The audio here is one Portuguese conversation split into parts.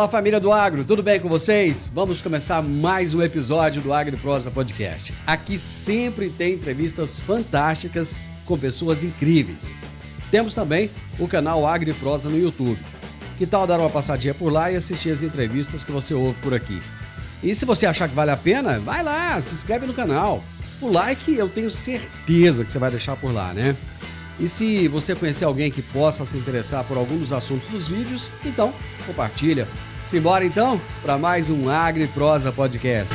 Fala, família do Agro, tudo bem com vocês? Vamos começar mais um episódio do AgriProsa Podcast. Aqui sempre tem entrevistas fantásticas com pessoas incríveis. Temos também o canal AgriProsa no YouTube. Que tal dar uma passadinha por lá e assistir as entrevistas que você ouve por aqui? E se você achar que vale a pena, vai lá, se inscreve no canal. O like eu tenho certeza que você vai deixar por lá, né? E se você conhecer alguém que possa se interessar por algum dos assuntos dos vídeos, então compartilha. Simbora então para mais um AgriProsa Podcast.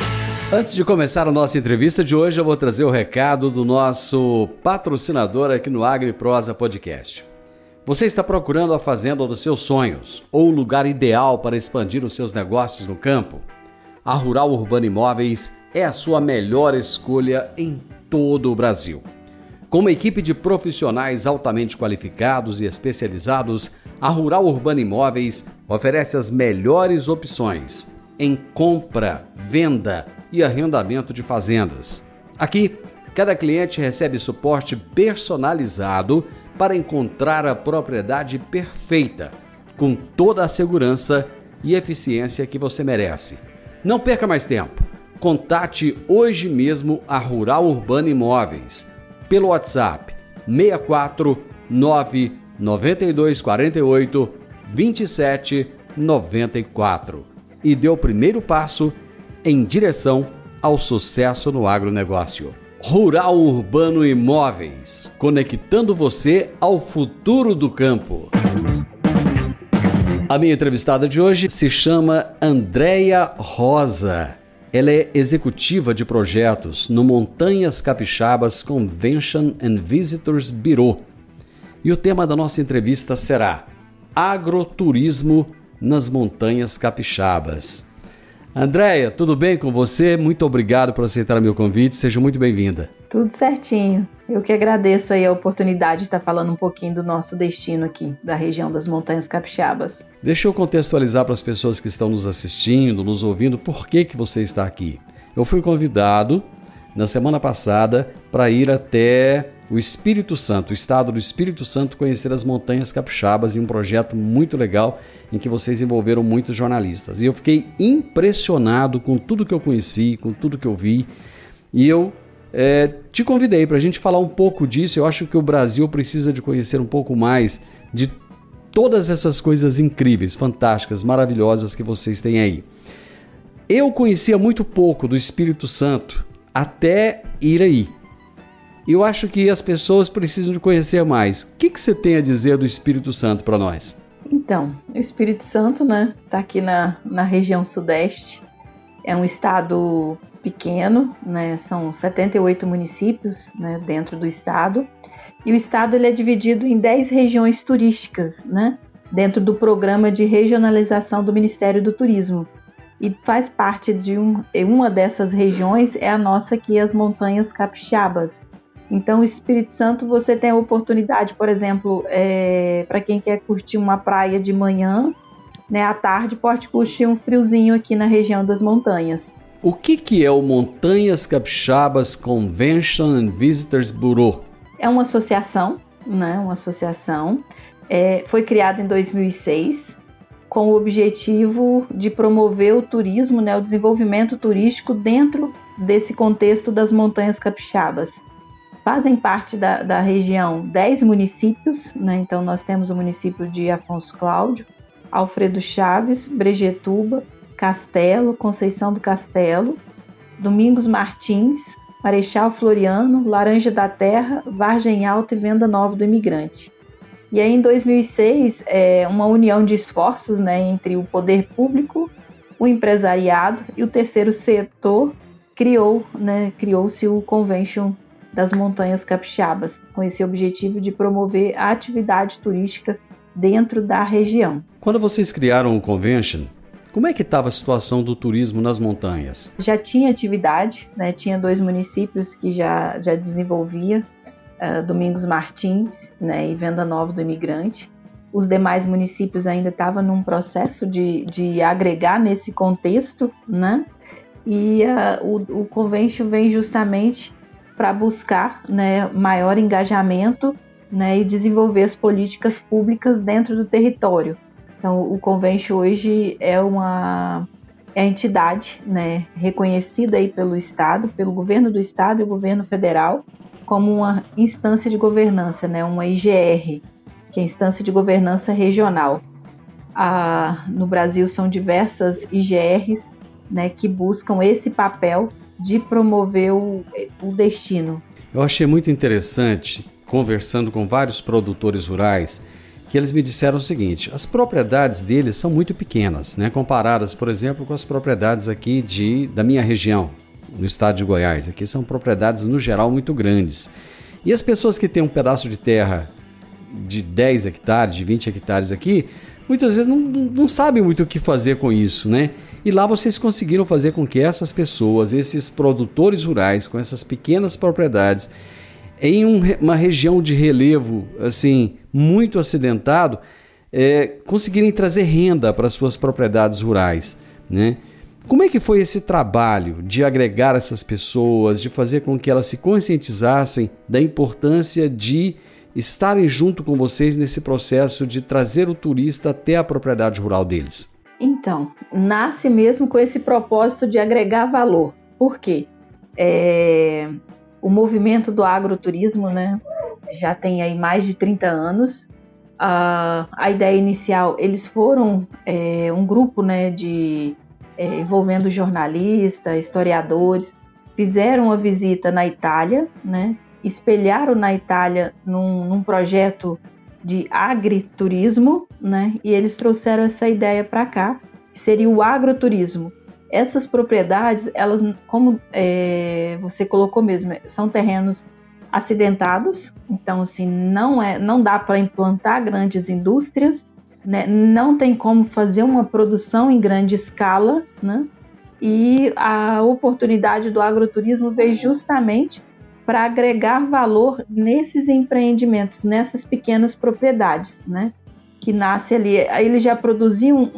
Antes de começar a nossa entrevista de hoje, eu vou trazer o recado do nosso patrocinador aqui no AgriProsa Podcast. Você está procurando a fazenda dos seus sonhos ou o lugar ideal para expandir os seus negócios no campo? A Rural Urbano Imóveis é a sua melhor escolha em todo o Brasil. Com uma equipe de profissionais altamente qualificados e especializados, a Rural Urbano Imóveis oferece as melhores opções em compra, venda e arrendamento de fazendas. Aqui, cada cliente recebe suporte personalizado para encontrar a propriedade perfeita, com toda a segurança e eficiência que você merece. Não perca mais tempo. Contate hoje mesmo a Rural Urbano Imóveis pelo WhatsApp 64 992 48 27 94 e dê o primeiro passo em direção ao sucesso no agronegócio. Rural Urbano Imóveis, conectando você ao futuro do campo. A minha entrevistada de hoje se chama Andréia Rosa. Ela é executiva de projetos no Montanhas Capixabas Convention and Visitors Bureau. E o tema da nossa entrevista será Agroturismo nas Montanhas Capixabas. Andréia, tudo bem com você? Muito obrigado por aceitar o meu convite. Seja muito bem-vinda. Tudo certinho. Eu que agradeço aí a oportunidade de estar falando um pouquinho do nosso destino aqui, da região das Montanhas Capixabas. Deixa eu contextualizar para as pessoas que estão nos assistindo, nos ouvindo, por que você está aqui. Eu fui convidado na semana passada para ir até o Espírito Santo, o estado do Espírito Santo, conhecer as Montanhas Capixabas em um projeto muito legal em que vocês envolveram muitos jornalistas. E eu fiquei impressionado com tudo que eu conheci, com tudo que eu vi, e eu te convidei para a gente falar um pouco disso. Eu acho que o Brasil precisa de conhecer um pouco mais de todas essas coisas incríveis, fantásticas, maravilhosas que vocês têm aí. Eu conhecia muito pouco do Espírito Santo até ir aí. Eu acho que as pessoas precisam de conhecer mais. O que você tem a dizer do Espírito Santo para nós? Então, o Espírito Santo, né, está aqui na região sudeste. É um estado pequeno, né, são 78 municípios, né, dentro do estado. E o estado ele é dividido em 10 regiões turísticas, né, dentro do programa de regionalização do Ministério do Turismo. E faz parte de uma dessas regiões é a nossa aqui, as Montanhas Capixabas. Então, o Espírito Santo, você tem a oportunidade, por exemplo, para quem quer curtir uma praia de manhã, né, à tarde pode curtir um friozinho aqui na região das montanhas. O que é o Montanhas Capixabas Convention and Visitors Bureau? É uma associação, né, foi criada em 2006 com o objetivo de promover o turismo, né, o desenvolvimento turístico dentro desse contexto das Montanhas Capixabas. Fazem parte da região 10 municípios, né? Então nós temos o município de Afonso Cláudio, Alfredo Chaves, Brejetuba, Castelo, Conceição do Castelo, Domingos Martins, Marechal Floriano, Laranja da Terra, Vargem Alta e Venda Nova do Imigrante. E aí em 2006, uma união de esforços, né, entre o poder público, o empresariado e o terceiro setor, criou-se o Convention das Montanhas Capixabas, com esse objetivo de promover a atividade turística dentro da região. Quando vocês criaram o Convention, como é que estava a situação do turismo nas montanhas? Já tinha atividade, né? Tinha 2 municípios que já desenvolvia, Domingos Martins, né, e Venda Nova do Imigrante. Os demais municípios ainda estavam num processo de agregar nesse contexto, né? E o Convention vem justamente para buscar, né, maior engajamento, né, e desenvolver as políticas públicas dentro do território. Então, o Convention hoje é a entidade, né, reconhecida aí pelo Estado, pelo governo do Estado e o governo federal, como uma instância de governança, né, uma IGR, que é a Instância de Governança Regional. No Brasil são diversas IGRs, né, que buscam esse papel de promover o destino. Eu achei muito interessante, conversando com vários produtores rurais, que eles me disseram o seguinte: as propriedades deles são muito pequenas, né, comparadas, por exemplo, com as propriedades aqui da minha região, no estado de Goiás. Aqui são propriedades, no geral, muito grandes. E as pessoas que têm um pedaço de terra de 10 hectares, de 20 hectares aqui, muitas vezes não sabem muito o que fazer com isso, né? E lá vocês conseguiram fazer com que essas pessoas, esses produtores rurais, com essas pequenas propriedades, em uma região de relevo assim muito acidentado, conseguirem trazer renda para suas propriedades rurais, né? Como é que foi esse trabalho de agregar essas pessoas, de fazer com que elas se conscientizassem da importância de estarem junto com vocês nesse processo de trazer o turista até a propriedade rural deles? Então, nasce mesmo com esse propósito de agregar valor. Por quê? O movimento do agroturismo, né, já tem aí mais de 30 anos. A ideia inicial, eles foram um grupo, né, envolvendo jornalistas, historiadores, fizeram uma visita na Itália, né, espelharam na Itália num projeto de agriturismo, né, e eles trouxeram essa ideia para cá, que seria o agroturismo. Essas propriedades, elas, como você colocou mesmo, são terrenos acidentados, então assim, não dá para implantar grandes indústrias, né, não tem como fazer uma produção em grande escala, né, e a oportunidade do agroturismo veio justamente para agregar valor nesses empreendimentos, nessas pequenas propriedades, né? Que nasce ali. Aí eles já produziam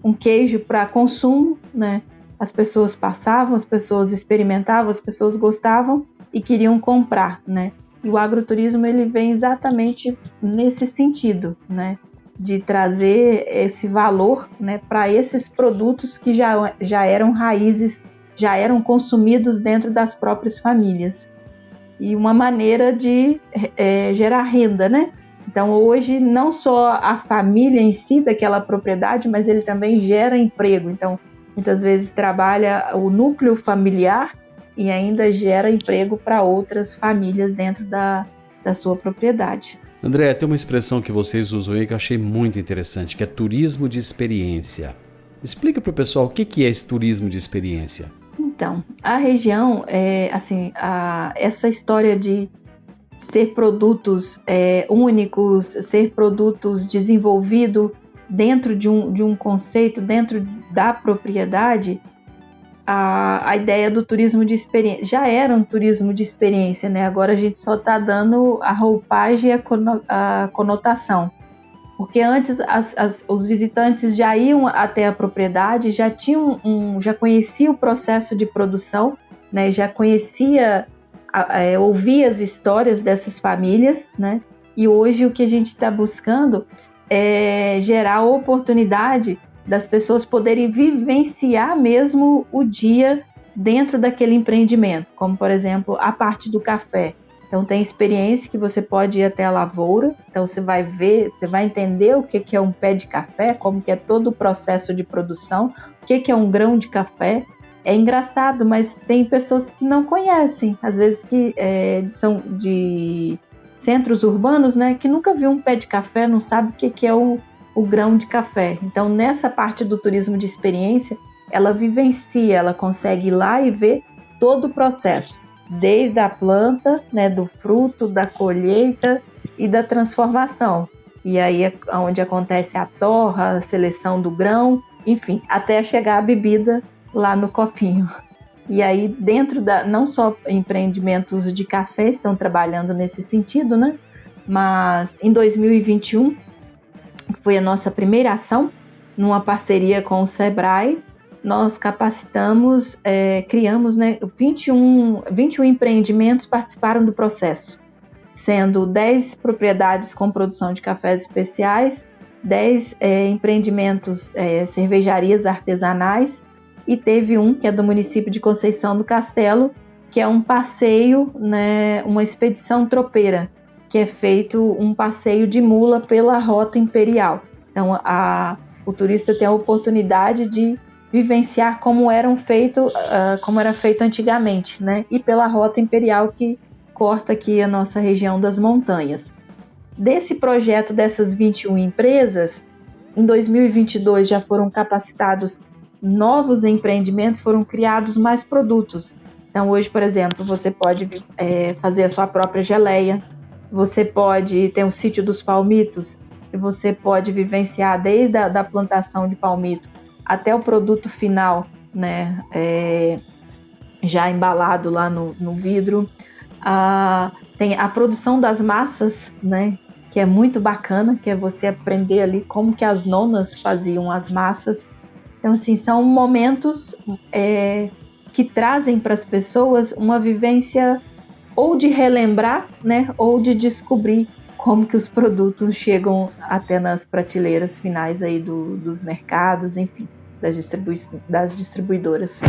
um queijo para consumo, né? As pessoas passavam, as pessoas experimentavam, as pessoas gostavam e queriam comprar, né? E o agroturismo ele vem exatamente nesse sentido, né? De trazer esse valor, né, para esses produtos que já eram raízes, já eram consumidos dentro das próprias famílias. E uma maneira de gerar renda, né? Então, hoje, não só a família em si daquela propriedade, mas ele também gera emprego. Então, muitas vezes trabalha o núcleo familiar e ainda gera emprego para outras famílias dentro da sua propriedade. André, tem uma expressão que vocês usam aí que eu achei muito interessante, que é turismo de experiência. Explica para o pessoal o que é esse turismo de experiência. Então, a região, essa história de ser produtos únicos, ser produtos desenvolvidos dentro de um conceito, dentro da propriedade, a ideia do turismo de experiência já era um turismo de experiência, né? Agora a gente só está dando a roupagem e a conotação. Porque antes os visitantes já iam até a propriedade, já conhecia o processo de produção, né? Já conhecia, ouvia as histórias dessas famílias, né? E hoje o que a gente está buscando é gerar a oportunidade das pessoas poderem vivenciar mesmo o dia dentro daquele empreendimento, como por exemplo a parte do café. Então tem experiência que você pode ir até a lavoura, então você vai ver, você vai entender o que é um pé de café, como que é todo o processo de produção, o que é um grão de café. É engraçado, mas tem pessoas que não conhecem, às vezes que são de centros urbanos, né, que nunca viu um pé de café, não sabe o que é o grão de café. Então nessa parte do turismo de experiência, ela vivencia, ela consegue ir lá e ver todo o processo, desde a planta, né, do fruto, da colheita e da transformação. E aí é onde acontece a torra, a seleção do grão, enfim, até chegar a bebida lá no copinho. E aí dentro não só empreendimentos de café estão trabalhando nesse sentido, né? Mas em 2021, foi a nossa primeira ação, numa parceria com o Sebrae, nós capacitamos, criamos, né, 21 empreendimentos participaram do processo, sendo 10 propriedades com produção de cafés especiais 10 empreendimentos, cervejarias artesanais, e teve um que é do município de Conceição do Castelo, que é um passeio, né, uma expedição tropeira, que é feito um passeio de mula pela Rota Imperial. Então, o turista tem a oportunidade de vivenciar como era feito antigamente, né? E pela Rota Imperial que corta aqui a nossa região das montanhas. Desse projeto, dessas 21 empresas, em 2022 já foram capacitados novos empreendimentos, foram criados mais produtos. Então, hoje, por exemplo, você pode fazer a sua própria geleia, você pode ter um sítio dos palmitos, e você pode vivenciar desde a plantação de palmito até o produto final, né, já embalado lá no vidro. Tem a produção das massas, né, que é muito bacana, que é você aprender ali como que as nonas faziam as massas. Então, assim, são momentos que trazem para as pessoas uma vivência ou de relembrar, né, ou de descobrir como que os produtos chegam até nas prateleiras finais aí dos mercados, enfim, das distribuidoras.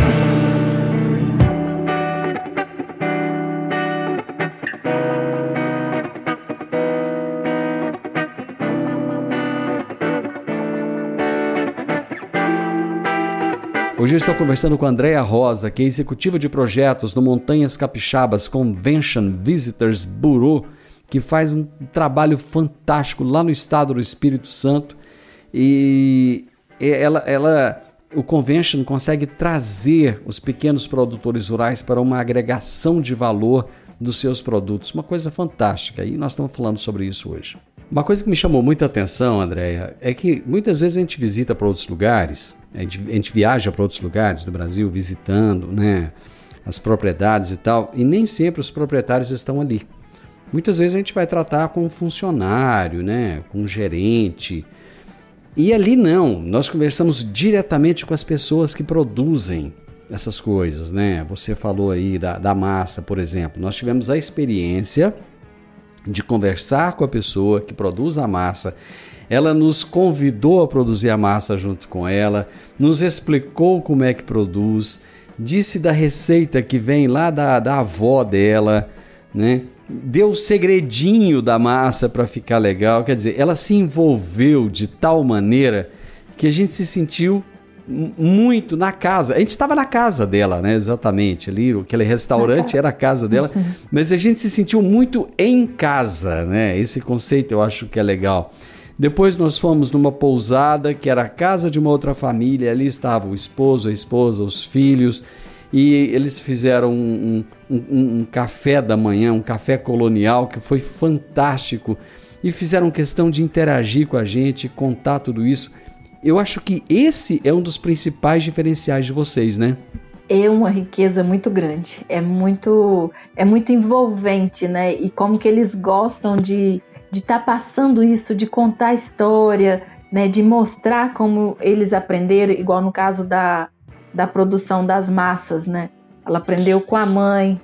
Hoje eu estou conversando com a Andréa Rosa, que é executiva de projetos no Montanhas Capixabas Convention Visitors Bureau, que faz um trabalho fantástico lá no estado do Espírito Santo. E o Convention consegue trazer os pequenos produtores rurais para uma agregação de valor dos seus produtos. Uma coisa fantástica. E nós estamos falando sobre isso hoje. Uma coisa que me chamou muita atenção, Andréa, é que muitas vezes a gente visita para outros lugares, a gente viaja para outros lugares do Brasil visitando, né, as propriedades e tal, e nem sempre os proprietários estão ali. Muitas vezes a gente vai tratar com um funcionário, né, com um gerente, e ali não, nós conversamos diretamente com as pessoas que produzem essas coisas, né? Você falou aí da massa, por exemplo. Nós tivemos a experiência de conversar com a pessoa que produz a massa. Ela nos convidou a produzir a massa junto com ela, nos explicou como é que produz, disse da receita que vem lá da avó dela, né? Deu o segredinho da massa para ficar legal. Quer dizer, ela se envolveu de tal maneira que a gente se sentiu muito na casa. A gente estava na casa dela, né? Exatamente. Ali, aquele restaurante era a casa dela, mas a gente se sentiu muito em casa, né? Esse conceito eu acho que é legal. Depois nós fomos numa pousada que era a casa de uma outra família. Ali estava o esposo, a esposa, os filhos, e eles fizeram um café da manhã, um café colonial que foi fantástico, e fizeram questão de interagir com a gente, contar tudo isso. Eu acho que esse é um dos principais diferenciais de vocês, né? É uma riqueza muito grande, é muito envolvente, né? E como que eles gostam de estar passando isso, de contar a história, né? De mostrar como eles aprenderam, igual no caso da produção das massas, né? Ela aprendeu com a mãe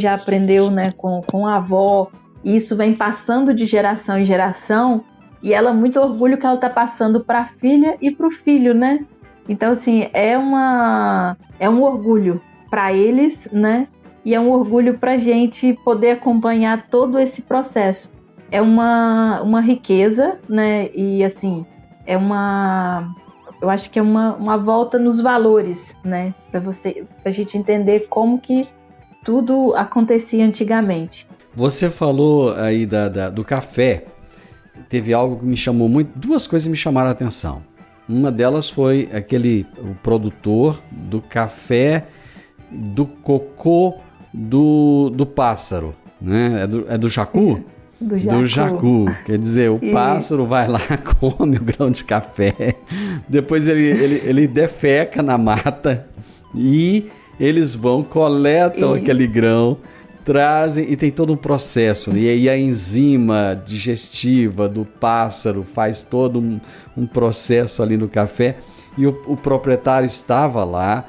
já aprendeu, né, com a avó, e isso vem passando de geração em geração. E ela muito orgulho que ela está passando para a filha e para o filho, né? Então, assim, é um orgulho para eles, né? E é um orgulho para a gente poder acompanhar todo esse processo. É uma riqueza, né? E, assim, eu acho que é uma volta nos valores, né? Para a gente entender como que tudo acontecia antigamente. Você falou aí do café. Teve algo que me chamou muito, duas coisas me chamaram a atenção. Uma delas foi o produtor do café do cocô do pássaro, né? É do jacu? Do jacu. Quer dizer, o pássaro vai lá, come o grão de café, depois ele defeca na mata e eles coletam aquele grão, trazem, e tem todo um processo, né? E aí a enzima digestiva do pássaro faz todo um processo ali no café, e o proprietário estava lá.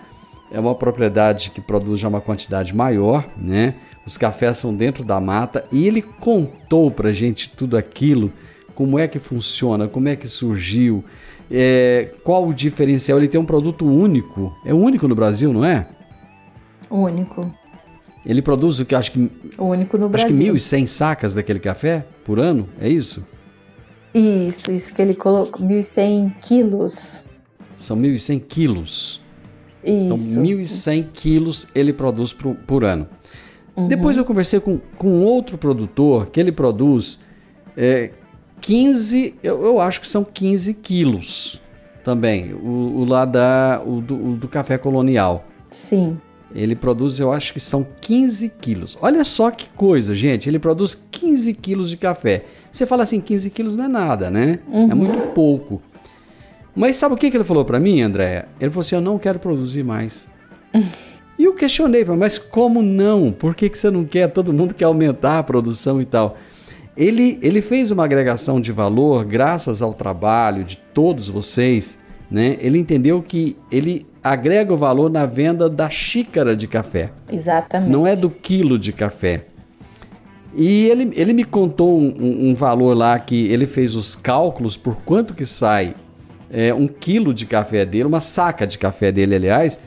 É uma propriedade que produz já uma quantidade maior, né? Os cafés são dentro da mata, e ele contou pra gente tudo aquilo Como é que funciona? Como é que surgiu? Qual o diferencial? Ele tem um produto único. É único no Brasil, não é? Único. Ele produz o que acho que... Único no Brasil. Acho que 1.100 sacas daquele café por ano, é isso? Isso que ele colocou, 1.100 quilos. São 1.100 quilos. Isso. Então, 1.100 quilos ele produz por ano. Uhum. Depois eu conversei com outro produtor que ele produz 15, eu acho que são 15 quilos também, o do café colonial. Sim. Ele produz, eu acho que são 15 quilos. Olha só que coisa, gente. Ele produz 15 quilos de café. Você fala assim, 15 quilos não é nada, né? Uhum. É muito pouco. Mas sabe o que ele falou para mim, Andréa? Ele falou assim, eu não quero produzir mais. E eu questionei, mas como não? Por que você não quer? Todo mundo quer aumentar a produção e tal. Ele fez uma agregação de valor graças ao trabalho de todos vocês, né? Ele entendeu que ele agrega o valor na venda da xícara de café. Exatamente. Não é do quilo de café. E ele me contou um valor lá que ele fez os cálculos por quanto que sai 1 quilo de café dele, uma saca de café dele, aliás,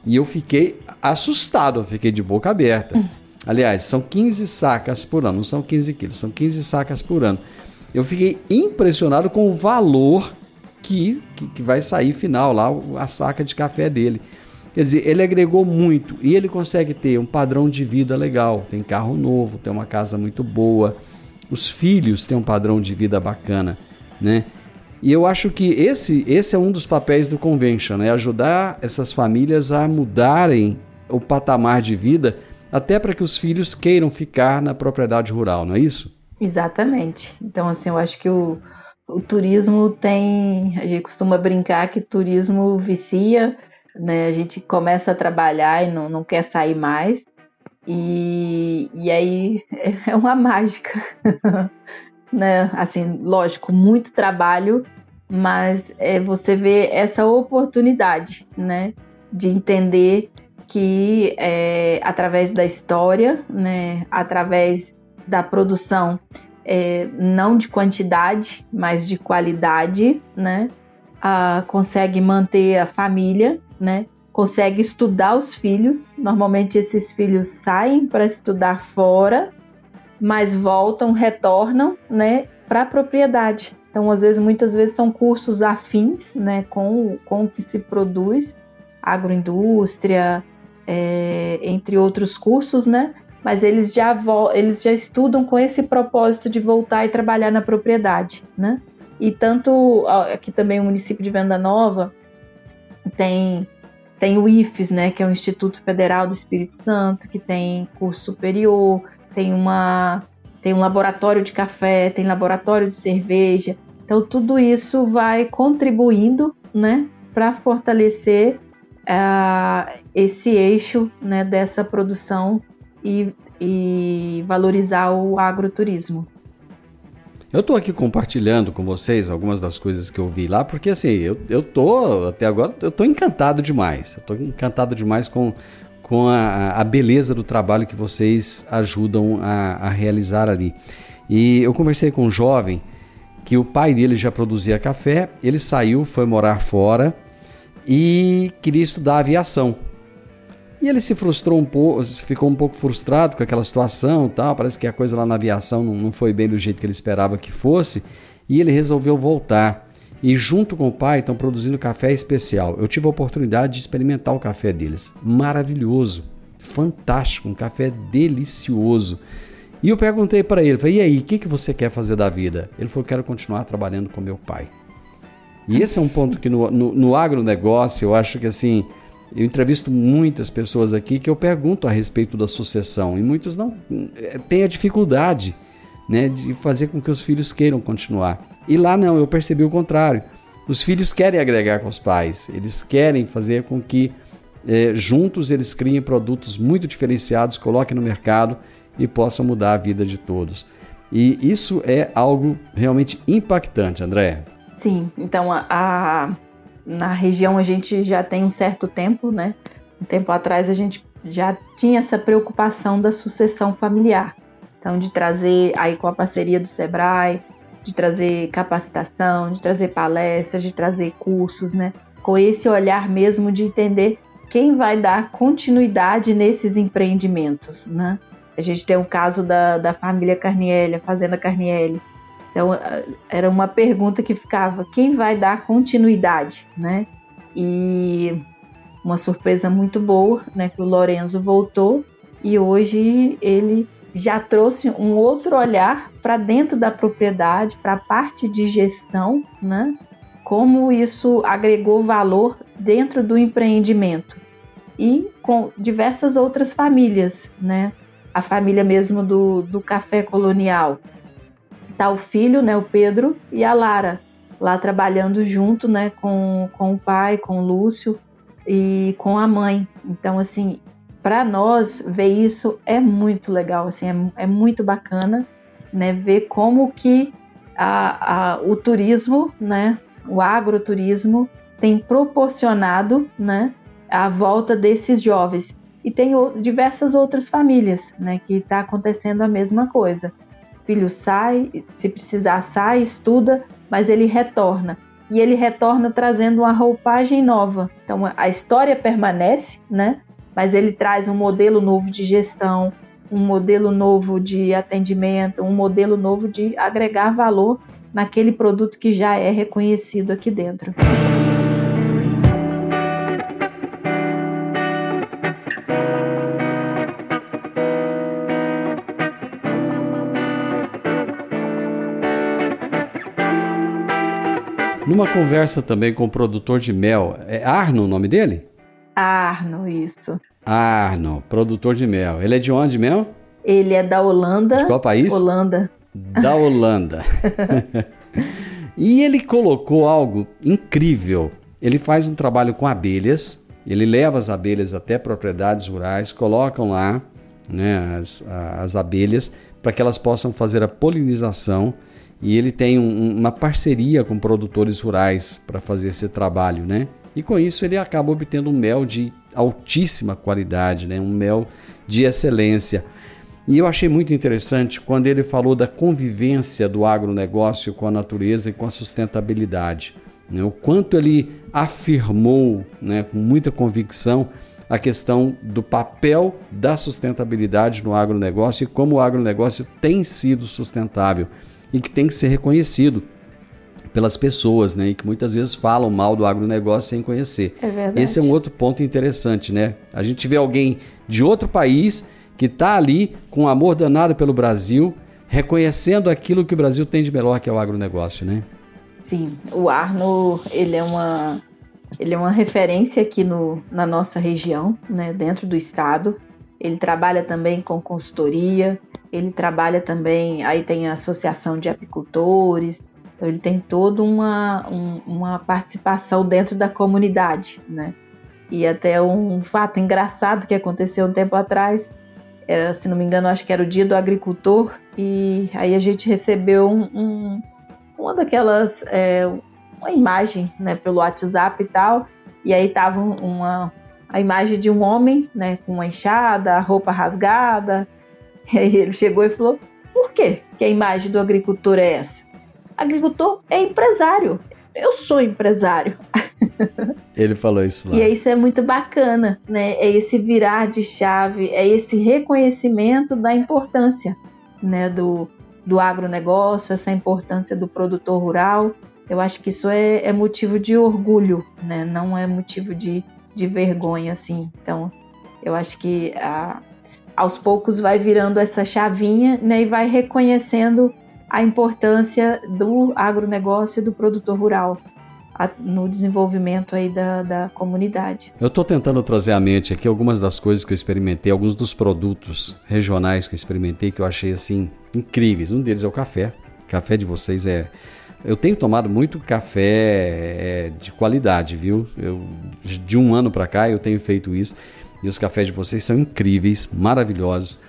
e eu fiquei assustado, eu fiquei de boca aberta. Aliás, são 15 sacas por ano, não são 15 quilos, são 15 sacas por ano. Eu fiquei impressionado com o valor que vai sair final lá, a saca de café dele. Quer dizer, ele agregou muito e ele consegue ter um padrão de vida legal. Tem carro novo, tem uma casa muito boa, os filhos têm um padrão de vida bacana, né? E eu acho que esse é um dos papéis do Convention, né? Ajudar essas famílias a mudarem o patamar de vida, até para que os filhos queiram ficar na propriedade rural, não é isso? Exatamente. Então, assim, eu acho que o turismo tem... A gente costuma brincar que turismo vicia, né? A gente começa a trabalhar e não quer sair mais. E aí é uma mágica, né? Assim, lógico, muito trabalho, mas você vê essa oportunidade, né? De entender que através da história, né? Através da produção, não de quantidade, mas de qualidade, né? Consegue manter a família, né? Consegue estudar os filhos. Normalmente esses filhos saem para estudar fora, mas voltam, retornam, né, para a propriedade. Então, muitas vezes são cursos afins, né, com o que se produz, agroindústria, entre outros cursos, né? Mas eles já estudam com esse propósito de voltar e trabalhar na propriedade, né? E tanto aqui também o município de Venda Nova tem o IFES, né, que é o Instituto Federal do Espírito Santo, que tem curso superior, tem um laboratório de café, tem laboratório de cerveja. Então tudo isso vai contribuindo, né, para fortalecer esse eixo, né, dessa produção e valorizar o agroturismo. Eu estou aqui compartilhando com vocês algumas das coisas que eu vi lá, porque assim, eu tô, até agora, eu tô encantado demais. Eu tô encantado demais com a beleza do trabalho que vocês ajudam a realizar ali. E eu conversei com um jovem que o pai dele já produzia café, ele saiu, foi morar fora e queria estudar aviação. E ele se frustrou um pouco, ficou um pouco frustrado com aquela situação, tal. Parece que a coisa lá na aviação não foi bem do jeito que ele esperava que fosse, e ele resolveu voltar. E junto com o pai estão produzindo café especial. Eu tive a oportunidade de experimentar o café deles. Maravilhoso, fantástico, um café delicioso. E eu perguntei para ele, falei, e aí, o que você quer fazer da vida? Ele falou, quero continuar trabalhando com meu pai. E esse é um ponto que no agronegócio, eu acho que assim... Eu entrevisto muitas pessoas aqui que eu pergunto a respeito da sucessão e muitos não têm a dificuldade, né, de fazer com que os filhos queiram continuar. E lá não, eu percebi o contrário. Os filhos querem agregar com os pais, eles querem fazer com que juntos eles criem produtos muito diferenciados, coloquem no mercado e possam mudar a vida de todos. E isso é algo realmente impactante, André. Sim, então na região a gente já tem um certo tempo, né? Um tempo atrás a gente já tinha essa preocupação da sucessão familiar. Então, de trazer aí com a parceria do Sebrae, de trazer capacitação, de trazer palestras, de trazer cursos, né? Com esse olhar mesmo de entender quem vai dar continuidade nesses empreendimentos, né? A gente tem o caso da família Carnielli, a Fazenda Carnielli. Então, era uma pergunta que ficava, quem vai dar continuidade, né? E uma surpresa muito boa, né? Que o Lorenzo voltou e hoje ele já trouxe um outro olhar para dentro da propriedade, para a parte de gestão, né? Como isso agregou valor dentro do empreendimento. E com diversas outras famílias, né? A família mesmo do Café Colonial. Tá o filho, né, o Pedro, e a Lara, lá trabalhando junto, né, com o pai, com o Lúcio e com a mãe. Então, assim, para nós ver isso é muito legal, assim, é muito bacana, né, ver como que o turismo, né, o agroturismo tem proporcionado, né, a volta desses jovens. E tem diversas outras famílias, né, que está acontecendo a mesma coisa. O filho sai, se precisar sai, estuda, mas ele retorna. E ele retorna trazendo uma roupagem nova. Então a história permanece, né, mas ele traz um modelo novo de gestão, um modelo novo de atendimento, um modelo novo de agregar valor naquele produto que já é reconhecido aqui dentro. Numa conversa também com o produtor de mel, é Arno o nome dele? Arno, isso. Arno, produtor de mel. Ele é de onde mesmo? Ele é da Holanda. De qual país? Holanda. Da Holanda. E ele colocou algo incrível. Ele faz um trabalho com abelhas, ele leva as abelhas até propriedades rurais, colocam lá, né, as abelhas para que elas possam fazer a polinização. E ele tem uma parceria com produtores rurais para fazer esse trabalho, né? E com isso ele acaba obtendo um mel de altíssima qualidade, né? Um mel de excelência. E eu achei muito interessante quando ele falou da convivência do agronegócio com a natureza e com a sustentabilidade, né? O quanto ele afirmou, né, com muita convicção a questão do papel da sustentabilidade no agronegócio e como o agronegócio tem sido sustentável. E que tem que ser reconhecido pelas pessoas, né? E que muitas vezes falam mal do agronegócio sem conhecer. É verdade. Esse é um outro ponto interessante, né? A gente vê alguém de outro país que está ali com um amor danado pelo Brasil, reconhecendo aquilo que o Brasil tem de melhor, que é o agronegócio, né? Sim, o Arno, ele é uma referência aqui na nossa região, né? Dentro do estado. Ele trabalha também com consultoria, ele trabalha também, aí tem a associação de apicultores, então ele tem toda uma participação dentro da comunidade, né? E até um fato engraçado que aconteceu um tempo atrás, se não me engano, acho que era o Dia do Agricultor, e aí a gente recebeu uma daquelas, uma imagem, né, pelo WhatsApp e tal, e aí tava a imagem de um homem, né, com uma enxada, a roupa rasgada. E aí ele chegou e falou, por quê que a imagem do agricultor é essa? Agricultor é empresário. Eu sou empresário. Ele falou isso lá. E isso é muito bacana, né? É esse virar de chave, é esse reconhecimento da importância, né, do agronegócio, essa importância do produtor rural. Eu acho que isso é motivo de orgulho, né? Não é motivo de vergonha, assim. Então, eu acho que aos poucos vai virando essa chavinha, né, e vai reconhecendo a importância do agronegócio e do produtor rural no desenvolvimento aí da comunidade. Eu estou tentando trazer à mente aqui algumas das coisas que eu experimentei, alguns dos produtos regionais que eu experimentei que eu achei assim incríveis. Um deles é o café. O café de vocês Eu tenho tomado muito café de qualidade, viu? De um ano para cá eu tenho feito isso e os cafés de vocês são incríveis, maravilhosos.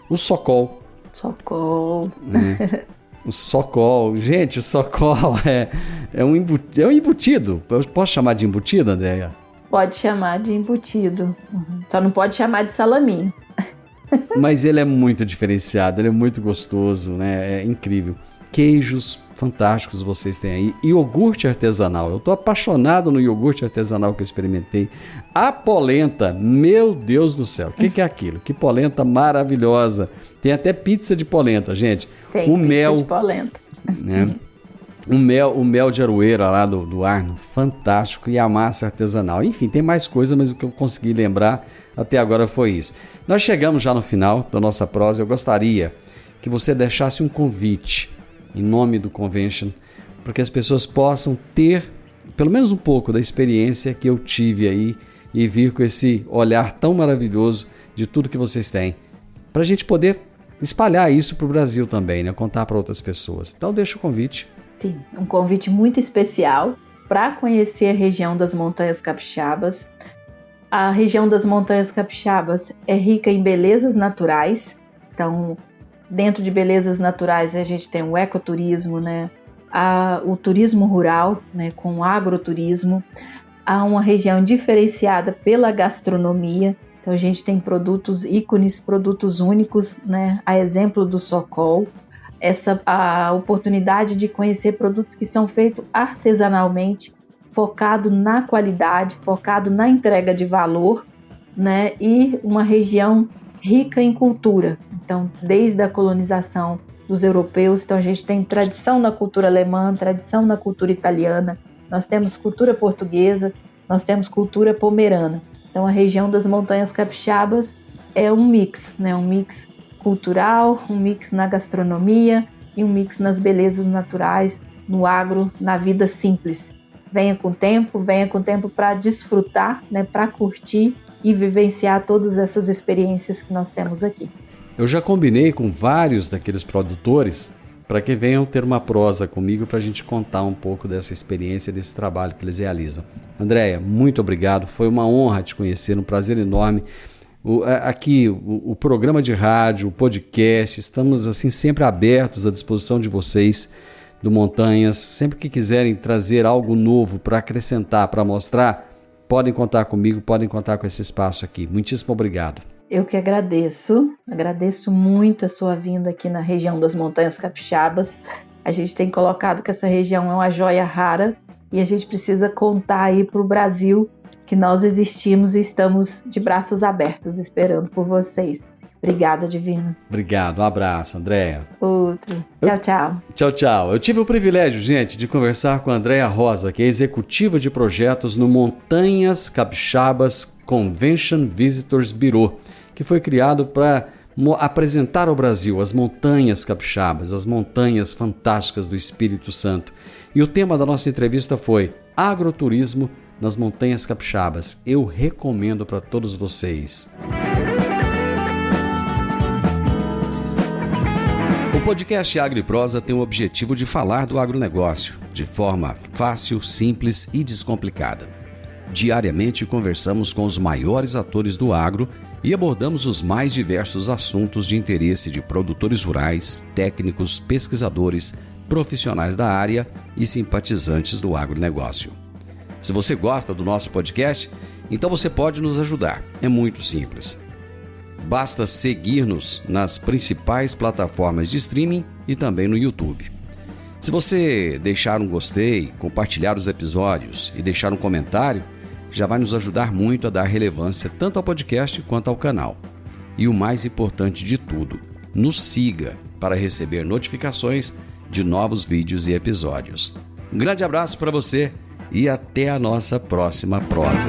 O Sokol. Sokol. Né? O Sokol. Gente, o Sokol é um embutido. Eu posso chamar de embutido, Andréia? Pode chamar de embutido. Só não pode chamar de salaminho. Mas ele é muito diferenciado, ele é muito gostoso, né? É incrível. Queijos, fantásticos vocês têm aí. Iogurte artesanal. Eu estou apaixonado no iogurte artesanal que eu experimentei. A polenta, meu Deus do céu. O que é aquilo? Que polenta maravilhosa. Tem até pizza de polenta, gente. Tem o mel de polenta. Né? O mel de aroeira lá do Arno, fantástico. E a massa artesanal. Enfim, tem mais coisa, mas o que eu consegui lembrar até agora foi isso. Nós chegamos já no final da nossa prosa. Eu gostaria que você deixasse um convite em nome do Convention, para que as pessoas possam ter pelo menos um pouco da experiência que eu tive aí e vir com esse olhar tão maravilhoso de tudo que vocês têm, para a gente poder espalhar isso para o Brasil também, né? Contar para outras pessoas. Então deixa o convite. Sim, um convite muito especial para conhecer a região das Montanhas Capixabas. A região das Montanhas Capixabas é rica em belezas naturais, então dentro de belezas naturais a gente tem o ecoturismo, né? O turismo rural, né? Com o agroturismo. Há uma região diferenciada pela gastronomia, então a gente tem produtos ícones, produtos únicos, né? A exemplo do Socol. A oportunidade de conhecer produtos que são feitos artesanalmente, focado na qualidade, focado na entrega de valor, né? E uma região rica em cultura. Então, desde a colonização dos europeus, então a gente tem tradição na cultura alemã, tradição na cultura italiana, nós temos cultura portuguesa, nós temos cultura pomerana. Então, a região das Montanhas Capixabas é um mix, né? Um mix cultural, um mix na gastronomia e um mix nas belezas naturais, no agro, na vida simples. Venha com tempo para desfrutar, né? Para curtir e vivenciar todas essas experiências que nós temos aqui. Eu já combinei com vários daqueles produtores para que venham ter uma prosa comigo para a gente contar um pouco dessa experiência, desse trabalho que eles realizam. Andréia, muito obrigado, foi uma honra te conhecer, um prazer enorme. Aqui, o programa de rádio, o podcast, estamos assim sempre abertos à disposição de vocês do Montanhas. Sempre que quiserem trazer algo novo para acrescentar, para mostrar, podem contar comigo, podem contar com esse espaço aqui. Muitíssimo obrigado. Eu que agradeço muito a sua vinda aqui na região das Montanhas Capixabas. A gente tem colocado que essa região é uma joia rara e a gente precisa contar aí para o Brasil que nós existimos e estamos de braços abertos esperando por vocês. Obrigada, Divino. Obrigado, um abraço, Andréia. Outro. Tchau, tchau. Tchau, tchau. Eu tive o privilégio, gente, de conversar com a Andréia Rosa, que é executiva de projetos no Montanhas Capixabas Convention Visitors Bureau, que foi criado para apresentar ao Brasil as montanhas capixabas, as montanhas fantásticas do Espírito Santo. E o tema da nossa entrevista foi agroturismo nas Montanhas Capixabas. Eu recomendo para todos vocês. O podcast Agro e Prosa tem o objetivo de falar do agronegócio de forma fácil, simples e descomplicada. Diariamente conversamos com os maiores atores do agro e abordamos os mais diversos assuntos de interesse de produtores rurais, técnicos, pesquisadores, profissionais da área e simpatizantes do agronegócio. Se você gosta do nosso podcast, então você pode nos ajudar. É muito simples. Basta seguir-nos nas principais plataformas de streaming e também no YouTube. Se você deixar um gostei, compartilhar os episódios e deixar um comentário, já vai nos ajudar muito a dar relevância tanto ao podcast quanto ao canal. E o mais importante de tudo, nos siga para receber notificações de novos vídeos e episódios. Um grande abraço para você e até a nossa próxima prosa.